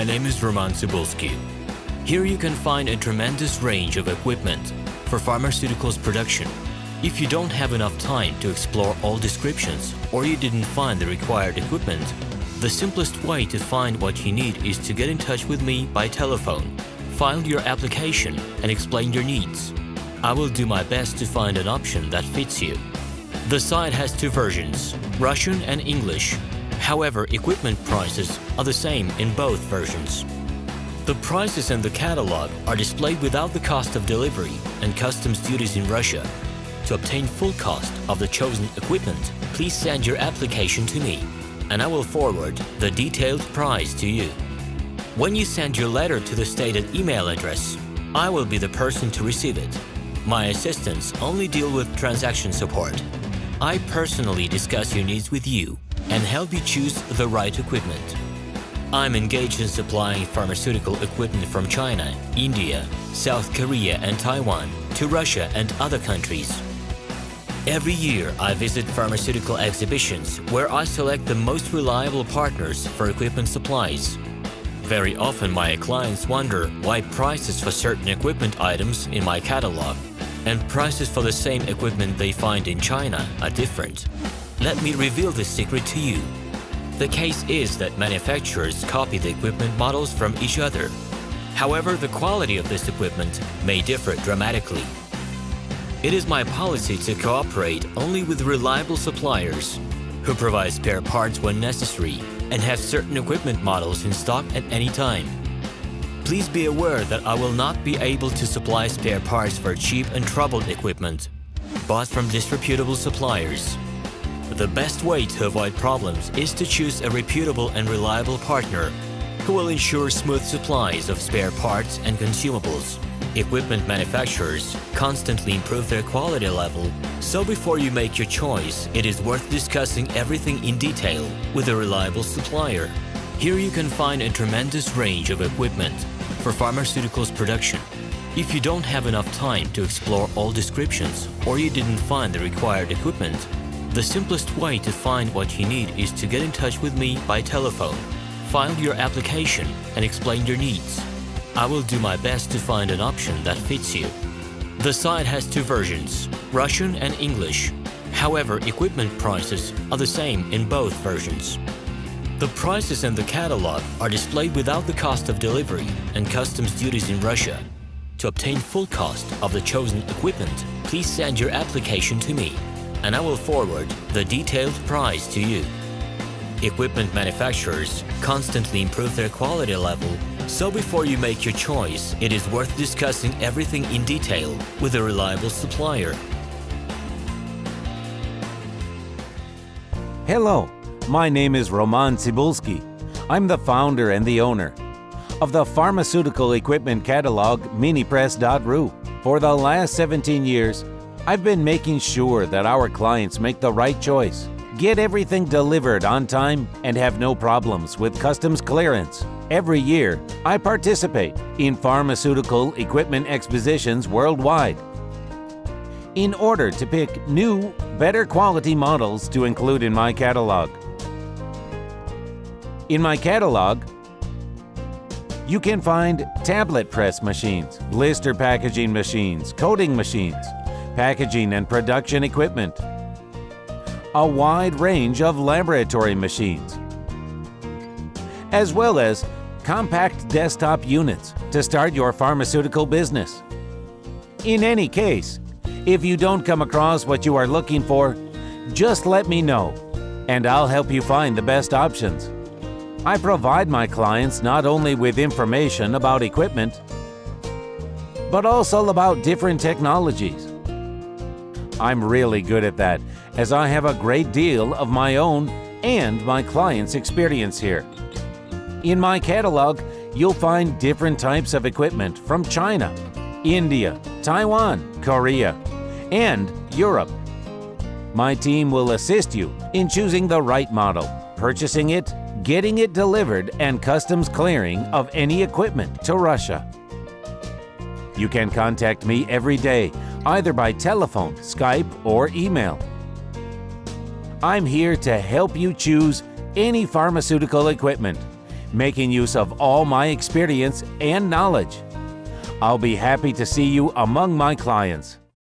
My name is RomanTsibulsky. Here you can find a tremendous range of equipment for pharmaceuticals production. If you don't have enough time to explore all descriptions or you didn't find the required equipment, the simplest way to find what you need is to get in touch with me by telephone, file your application, and explain your needs. I will do my best to find an option that fits you. The site has two versions, Russian and English. However, equipment prices are the same in both versions. The prices in the catalog are displayed without the cost of delivery and customs duties in Russia. To obtain full cost of the chosen equipment, please send your application to me, and I will forward the detailed price to you. When you send your letter to the stated email address, I will be the person to receive it. My assistants only deal with transaction support. I personally discuss your needs with you and help you choose the right equipment. I'm engaged in supplying pharmaceutical equipment from China, India, South Korea, and Taiwan to Russia and other countries. Every year, I visit pharmaceutical exhibitions where I select the most reliable partners for equipment supplies. Very often, my clients wonder why prices for certain equipment items in my catalog and prices for the same equipment they find in China are different. Let me reveal this secret to you. The case is that manufacturers copy the equipment models from each other. However, the quality of this equipment may differ dramatically. It is my policy to cooperate only with reliable suppliers who provide spare parts when necessary and have certain equipment models in stock at any time. Please be aware that I will not be able to supply spare parts for cheap and troubled equipment bought from disreputable suppliers. The best way to avoid problems is to choose a reputable and reliable partner who will ensure smooth supplies of spare parts and consumables. Equipment manufacturers constantly improve their quality level, so before you make your choice, it is worth discussing everything in detail with a reliable supplier. Here you can find a tremendous range of equipment for pharmaceuticals production. If you don't have enough time to explore all descriptions or you didn't find the required equipment, the simplest way to find what you need is to get in touch with me by telephone, file your application, and explain your needs. I will do my best to find an option that fits you. The site has two versions, Russian and English. However, equipment prices are the same in both versions. The prices in the catalog are displayed without the cost of delivery and customs duties in Russia. To obtain full cost of the chosen equipment, please send your application to me, and I will forward the detailed price to you. Equipment manufacturers constantly improve their quality level, so before you make your choice, it is worth discussing everything in detail with a reliable supplier. Hello, my name is RomanTsibulsky. I'm the founder and the owner of the pharmaceutical equipment catalog Minipress.ru. For the last 17 years, I've been making sure that our clients make the right choice, get everything delivered on time, and have no problems with customs clearance. Every year, I participate in pharmaceutical equipment expositions worldwide in order to pick new, better quality models to include in my catalog. In my catalog, you can find tablet press machines, blister packaging machines, coating machines, packaging and production equipment, a wide range of laboratory machines, as well as compact desktop units to start your pharmaceutical business. In any case, if you don't come across what you are looking for, just let me know, and I'll help you find the best options. I provide my clients not only with information about equipment, but also about different technologies. I'm really good at that, as I have a great deal of my own and my clients' experience here. In my catalog, you'll find different types of equipment from China, India, Taiwan, Korea, and Europe. My team will assist you in choosing the right model, purchasing it, getting it delivered, and customs clearing of any equipment to Russia. You can contact me every day, either by telephone, Skype, or email. I'm here to help you choose any pharmaceutical equipment making use of all my experience and knowledge. I'll be happy to see you among my clients.